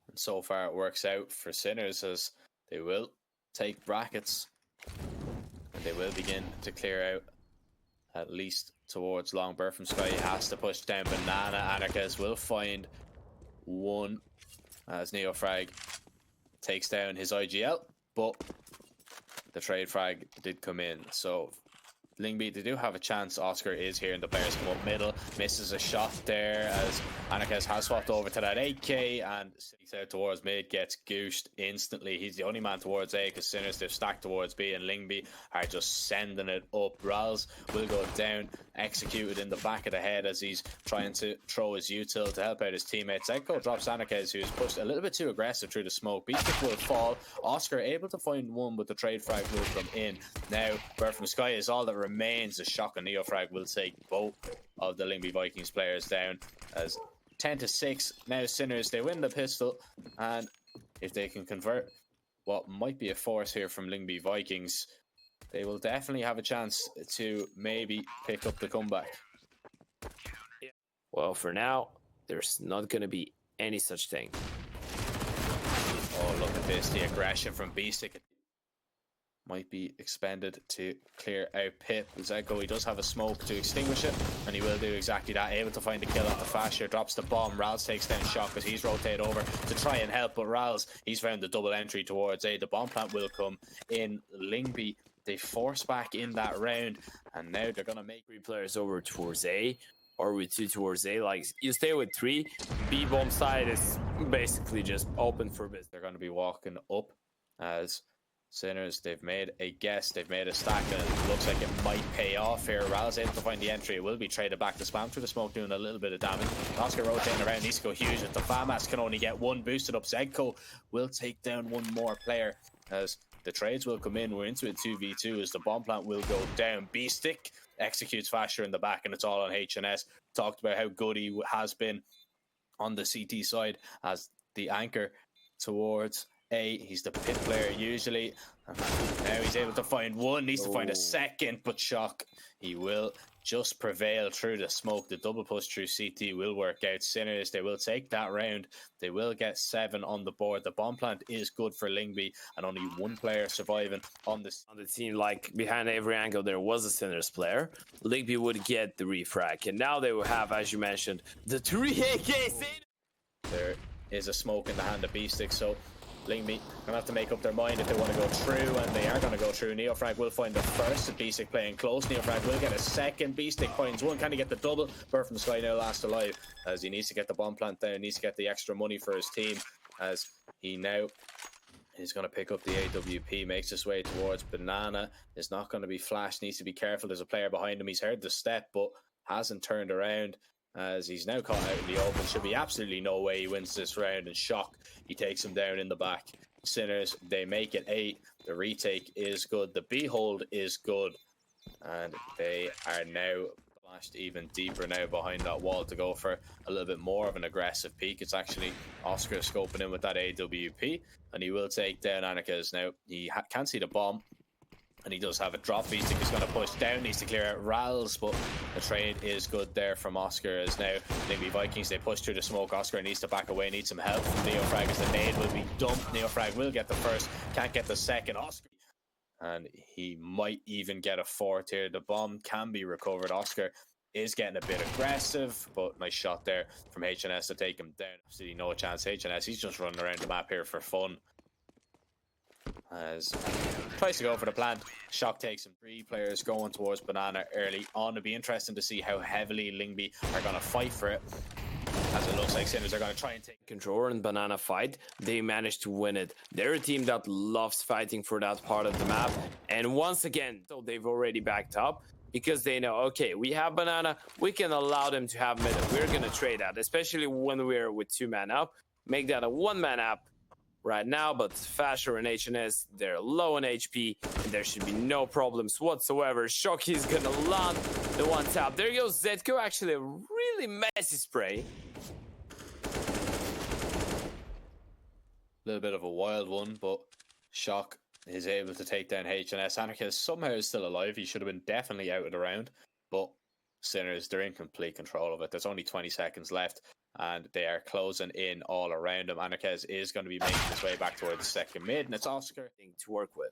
And so far, it works out for Sinners, as they will take brackets, and they will begin to clear out at least towards long. birdfromsky has to push down banana. Anarchist will find one as NEOFRAG takes down his IGL, but the trade frag did come in. So Lyngby, they do have a chance. Oskar is here, and the players come up middle. Misses a shot there as Anarchist has swapped over to that 8k and sneaks out towards mid, gets goosed instantly. He's the only man towards A because Sinners, they've stacked towards B, and Lyngby are just sending it up. raalz will go down, executed in the back of the head as he's trying to throw his util to help out his teammates. ZEDKO drops Anarchist, who's pushed a little bit too aggressive through the smoke. beastik will fall. Oskar able to find one, but the trade frag move from in. Now, birdfromsky is all that remains. A Shock, and NEOFRAG will take both of the Lyngby Vikings players down as 10-6. Now Sinners, they win the pistol, and if they can convert what might be a force here from Lyngby Vikings, they will definitely have a chance to maybe pick up the comeback. Well, for now, there's not going to be any such thing. Oh, look at this, the aggression from beastik might be expended to clear out Pip. ZEDKO, he does have a smoke to extinguish it, and he will do exactly that. Able to find the kill off the FASHR, drops the bomb. raalz takes down Shock as he's rotated over to try and help, but raalz, he's found the double entry towards A. The bomb plant will come in. Lyngby, they force back in that round, and now they're going to make 3 players over towards A. or with 2 towards A. Like, you stay with 3, B bomb side is basically just open for business. They're going to be walking up as Sinners. They've made a guess, they've made a stack, and it looks like it might pay off here. raalz able to find the entry. It will be traded back to spam through the smoke, doing a little bit of damage. Oskar rotating around, needs to go huge. If the FAMAS can only get 1 boosted up, ZEDKO will take down 1 more player as the trades will come in. We're into a 2v2 as the bomb plant will go down. beastik executes FASHR in the back, and it's all on HNS. Talked about how good he has been on the CT side as the anchor towards A. He's the pit player usually. Now he's able to find 1, needs to find a second, but shock. He will just prevail through the smoke. The double push through CT will work out. Sinners, they will take that round. They will get 7 on the board. The bomb plant is good for Lyngby, and only 1 player surviving on the team. Like, behind every angle there was a Sinners player. Lyngby would get the refrag, and now they will have, as you mentioned, the 3 AKs. There is a smoke in the hand of beastik, so Lyngby gonna have to make up their mind if they want to go through, and they are going to go through. NEOFRAG will find the first. beastik playing close. NEOFRAG will get a second. beastik finds 1. Can he get the double? birdfromsky now last alive as he needs to get the bomb plant down. Needs to get the extra money for his team as he now is going to pick up the AWP. Makes his way towards banana. Is not going to be flashed. Needs to be careful. There's a player behind him. He's heard the step but hasn't turned around as he's now caught out in the open. Should be absolutely no way he wins this round, and shock, he takes him down in the back. Sinners, they make it 8. The retake is good. The B hold is good, and they are now flashed even deeper now behind that wall to go for a little bit more of an aggressive peek. It's actually Oskar scoping in with that AWP, and he will take down Anarchist. Now he can't see the bomb, and he does have a drop. beastik is going to push down, needs to clear out raalz, but the trade is good there from Oskar. As now Lyngby Vikings, they push through the smoke. Oskar needs to back away, needs some help from NEOFRAG as the nade will be dumped. NEOFRAG will get the first, can't get the second. Oskar, and he might even get a 4th here. The bomb can be recovered. Oskar is getting a bit aggressive, but nice shot there from HNS to take him down. Absolutely no chance. HNS, he's just running around the map here for fun as tries to go for the plant. Shock takes him. 3 players going towards banana early on. It'll be interesting to see how heavily Lyngby are going to fight for it, as it looks like Sinners are going to try and take control in banana fight. They managed to win it. They're a team that loves fighting for that part of the map, and once again, so they've already backed up because they know, okay, we have banana, we can allow them to have mid. We're going to trade that, especially when we're with 2 man up. Make that a 1 man up right now, but FASHR and HNS, they're low on HP, and there should be no problems whatsoever. Shock is gonna land the 1 tap. There goes ZEDKO, actually a really messy spray. A little bit of a wild one, but Shock is able to take down HNS. Anarchist somehow is still alive. He should have been definitely out of the round, but Sinners, they're in complete control of it. There's only 20 seconds left, and they are closing in all around him. Anarchist is going to be making his way back towards the second mid, and it's Oskar to work with.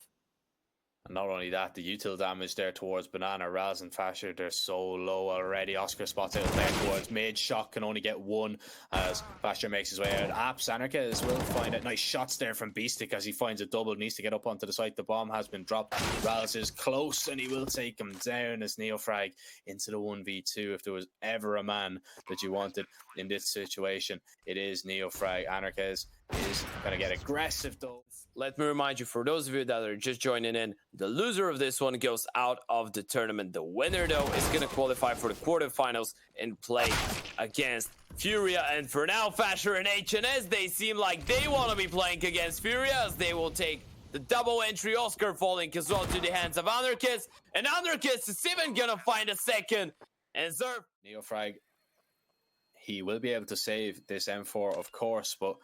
And not only that, the util damage there towards banana. raalz and FASHR, they're so low already. Oskar spots out there towards mid. Shock can only get 1 as FASHR makes his way out. Apps, Anarchist will find it. Nice shots there from beastik as he finds a double. Needs to get up onto the site. The bomb has been dropped. raalz is close, and he will take him down as NEOFRAG into the 1v2. If there was ever a man that you wanted in this situation, it is NEOFRAG. Anarchist is going to get aggressive though. Let me remind you, for those of you that are just joining in, the loser of this one goes out of the tournament. The winner, though, is going to qualify for the quarterfinals and play against Furia. And for now, FASHR and HNS, they seem like they want to be playing against Furia, as they will take the double entry. Oskar falling as well to the hands of Anarchist, and Anarchist is even going to find a second. And Zerf, NEOFRAG, he will be able to save this M4, of course, but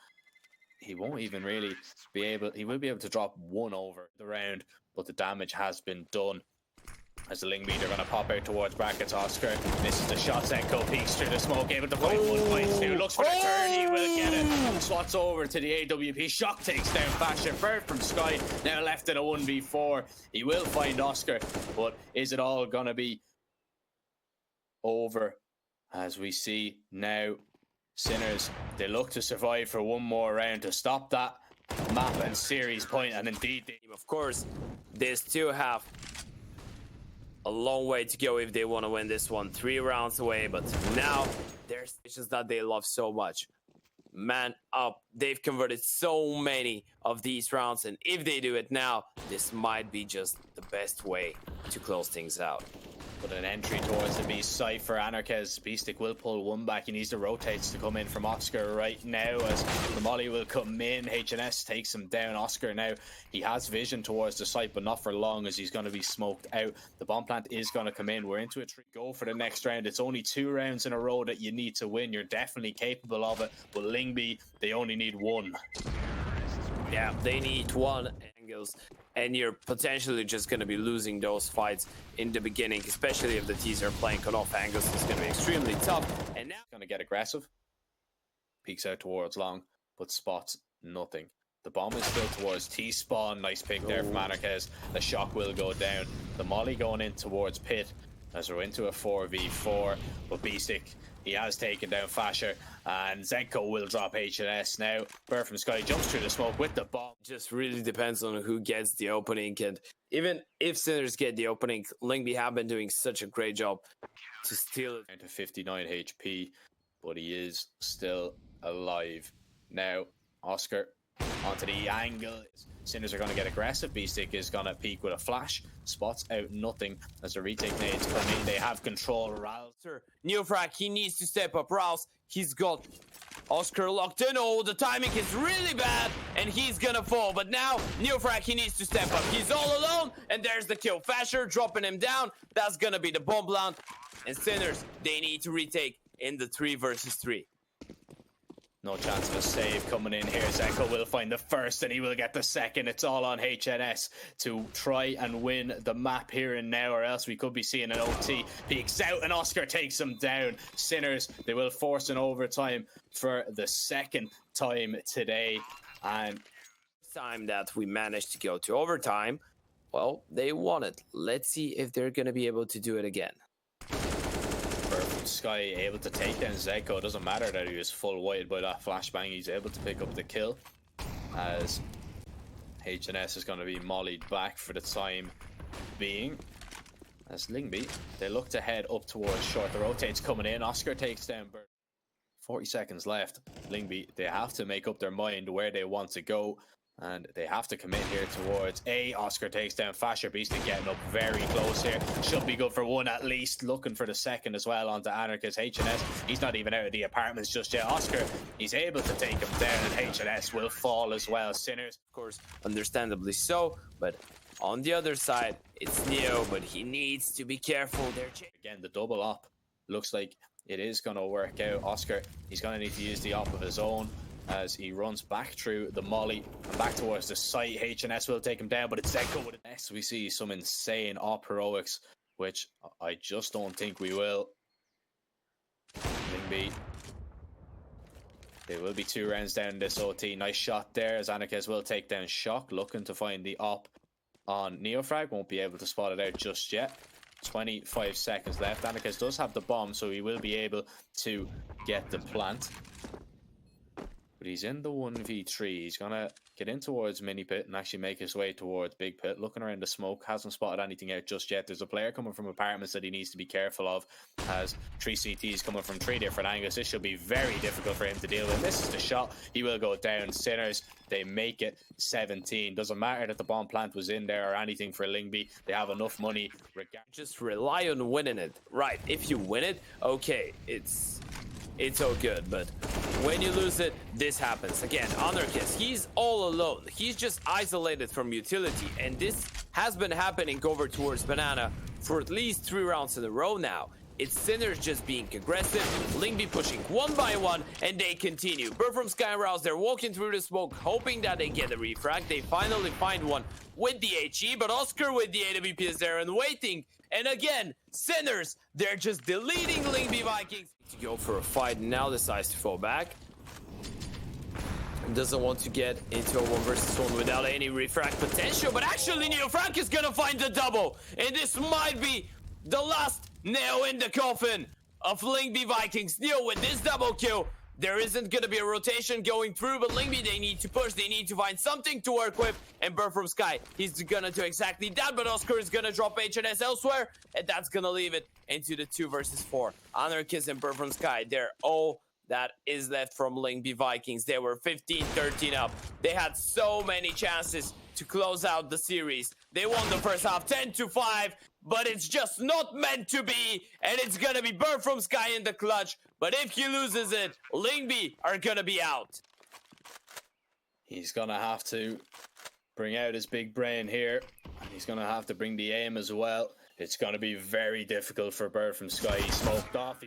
he won't even really be able, he will be able to drop 1 over the round, but the damage has been done. As the Lyngby, they're going to pop out towards brackets. Oskar misses the shot. ZEDKO peeks through the smoke, able to find 1.2. Looks for the turn, he will get it. Swats over to the AWP. Shock takes down FASHR. birdfromsky now left in a 1v4. He will find Oskar, but is it all going to be over? As we see now, Sinners, they look to survive for 1 more round to stop that map and series point, and indeed, of course, they still have a long way to go if they want to win this one. 3 rounds away, but now there's stations that they love so much. Man up, they've converted so many of these rounds, and if they do it now, this might be just the best way to close things out. But an entry towards the B site for Anarkez. beastik will pull one back. He needs the rotates to come in from Oskar right now as the molly will come in. HNS takes him down. Oskar now, he has vision towards the site, but not for long as he's going to be smoked out. The bomb plant is going to come in. We're into it. Go for the next round. It's only 2 rounds in a row that you need to win. You're definitely capable of it. But Lyngby, they only need 1. Yeah, they need 1 angles, and you're potentially just going to be losing those fights in the beginning, especially if the T's are playing cut-off angles. It's going to be extremely tough. And now going to get aggressive. Peeks out towards long, but spots nothing. The bomb is still towards T-spawn. Nice pick there from Anarkez. The shock will go down. The molly going in towards pit as we're into a 4v4, but beastik, he has taken down FASHR, and ZEDKO will drop HNS now. birdfromsky jumps through the smoke with the bomb. Just really depends on who gets the opening, and even if Sinners get the opening, Lyngby have been doing such a great job to steal it. Down to 59 HP, but he is still alive. Now, Oskar onto the angle. Sinners are going to get aggressive. beastik is going to peek with a flash. Spots out nothing as the retake nades come in. They have control. raalz. NEOFRAG, he needs to step up. raalz, he's got Oskar locked in. Oh, the timing is really bad, and he's going to fall. But now, NEOFRAG, he needs to step up. He's all alone, and there's the kill. FASHR dropping him down. That's going to be the bomb plant. And Sinners, they need to retake in the 3 versus 3. No chance of a save coming in here. ZEDKO will find the first and he will get the second. It's all on HNS to try and win the map here and now, or else we could be seeing an OT. Peeks out and Oskar takes him down. Sinners, they will force an overtime for the second time today. And time that we managed to go to overtime, well, they won it. Let's see if they're going to be able to do it again. Sky able to take down ZEDKO. It doesn't matter that he was full wide by that flashbang. He's able to pick up the kill as HNS is going to be mollied back for the time being. As Lyngby, they look to head up towards short. The rotates coming in. Oskar takes down Bird. 40 seconds left. Lyngby, they have to make up their mind where they want to go, and they have to commit here towards A. Oskar takes down FASHR. beastik getting up very close here. Should be good for 1 at least. Looking for the second as well onto Anarkez. HNS, he's not even out of the apartments just yet. Oskar, he's able to take him down, and HNS will fall as well. Sinners, of course, understandably so, but on the other side, it's Neo, but he needs to be careful. Again, the double op looks like it is going to work out. Oskar, he's going to need to use the op of his own as he runs back through the molly and back towards the site. HNS will take him down, but it's ZEDKO with it. Next, we see some insane op heroics, which I just don't think we will. Lyngby, they will be 2 rounds down in this OT. Nice shot there as Anarkez will take down Shock, looking to find the op on NEOFRAG. Won't be able to spot it out just yet. 25 seconds left. Anarkez does have the bomb, so he will be able to get the plant. But he's in the 1v3. He's going to get in towards mini pit and actually make his way towards big pit. Looking around the smoke, hasn't spotted anything out just yet. There's a player coming from apartments that he needs to be careful of. Has 3 CTs coming from 3 different angles. This should be very difficult for him to deal with. Misses the shot. He will go down. Sinners, they make it 17. Doesn't matter that the bomb plant was in there or anything for Lyngby. They have enough money. Just rely on winning it. Right, if you win it, okay, it's all good, but when you lose it, this happens. Again, Anarkez, he's all alone. He's just isolated from utility, and this has been happening over towards Banana for at least 3 rounds in a row now. It's Sinners just being aggressive, Lyngby pushing 1 by 1, and they continue. birdfromsky and raalz, they're walking through the smoke, hoping that they get a refrag. They finally find one with the HE, but Oskar with the AWP is there and waiting. And again, Sinners, they're just deleting Lyngby Vikings. To go for a fight, now decides to fall back. Doesn't want to get into a 1 versus 1 without any refrag potential, but actually NEOFRAG is gonna find the double, and this might be the last nail in the coffin of Lyngby Vikings. Neo with this double kill, There isn't going to be a rotation going through, but Lyngby, they need to push. They need to find something to work with. And birdfromsky, he's going to do exactly that, but Oskar is going to drop HNS elsewhere, and that's going to leave it into the 2 versus 4. Anarchist and birdfromsky, they're all that is left from Lyngby Vikings. They were 15-13 up. They had so many chances to close out the series. They won the first half 10-5, but it's just not meant to be, and it's gonna be birdfromsky in the clutch. But if he loses it, Lyngby are gonna be out. He's gonna have to bring out his big brain here, and he's gonna have to bring the aim as well. It's gonna be very difficult for birdfromsky. He smoked off.